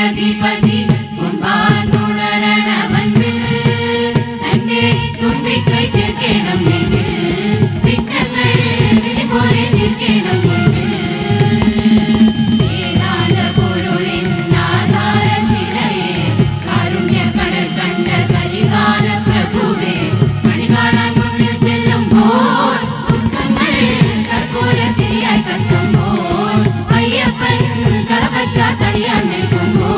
അധിപതി കൊമ്പാനുണരണമൻപിൽ തന്റെ തുമ്പിക്കൈ ചേർക്കണം നെഞ്ചിൽ വിഘ്നങ്ങൾ പോലെ തീർക്കണം മുൻപിൽ ഏതാന്ത പൊരുളിൻ ആധാരശിലയെ കാരുണ്യക്കടൽ കണ്ട കലികാല പ്രഭുവേ കണി കാണാൻ മുന്നിൽ ചെല്ലുമ്പോൾ ദുഃഖങ്ങൾ കർപ്പൂരത്തിരിയായി കത്തുമ്പോൾ അയ്യപ്പൻ കളപച്ച തടിയാൻ നിൽക്കുമ്പോൾ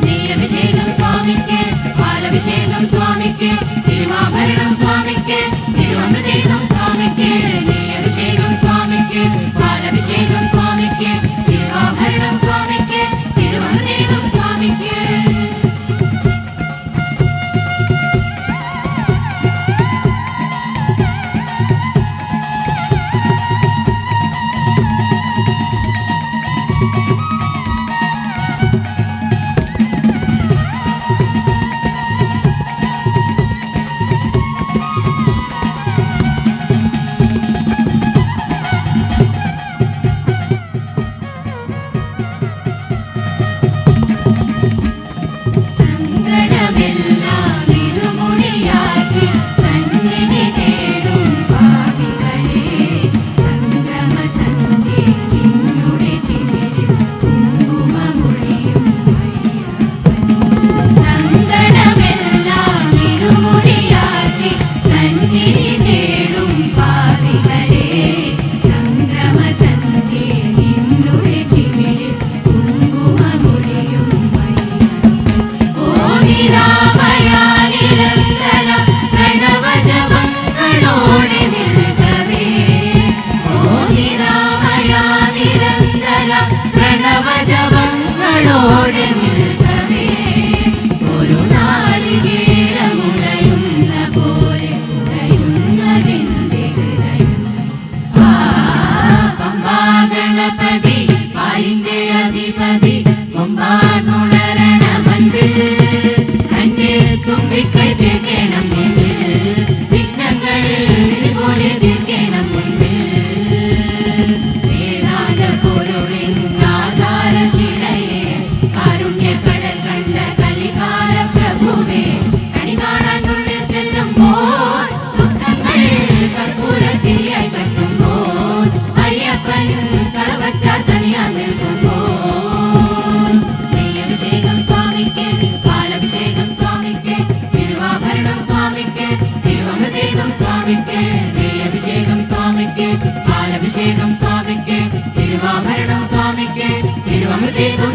നെയ്യഭിഷേകം സ്വാമിക്ക് പാലഭിഷേകം സ്വാമിക്ക് തിരുവാഭരണം സ്വാമിക്ക് തിരുവമൃതേകം സ്വാമിക്ക് നെയ്യഭിഷേകം സ്വാമിക്ക് പാലഭിഷേകം സ്വാമിക്ക് തിരുവാഭരണം സ്വാമിക്ക് തിരുവമൃതേകം സ്വാമിക്ക് ഒരു നാളികേരമുടയുന്ന പോലെ ഉടയുന്നതിന്റെ ഹൃദയം പമ്പാഗണപതി പാലിന്റെ അധിപതി കൊമ്പാനുണരണമൻപിൽ തന്റെ തുമ്പിക്കൈ ചേർക്കണം നെഞ്ചിൽ വിഘ്നങ്ങൾ പോലെ തീർക്കണം മുൻപിൽ വേദാന്ത പൊരുളിൻ ആധാരശിലയെ കാരുണ്യക്കടൽ കണ്ട കലികാല പ്രഭുവേ കണി കാണാൻ മുന്നിൽ ചെല്ലുമ്പോൾ ദുഃഖങ്ങൾ കർപ്പൂരത്തിരിയായി കത്തുമ്പോൾ അയ്യപ്പൻ കളപച്ച തണിയാൻ നിൽക്കുമ്പോൾ നെയ്യഭിഷേകം സ്വാമിക്ക് പാലഭിഷേകം സ്വാമിക്ക് തിരുവാഭരണം സ്വാമിക്ക് തിരുവമൃതേകം സ്വാമിക്ക് നെയ്യഭിഷേകം സ്വാമിക്ക് പാലഭിഷേകം സ്വാമിക്ക് തിരുവാഭരണം സ്വാമിക്ക് തിരുവമൃതേകം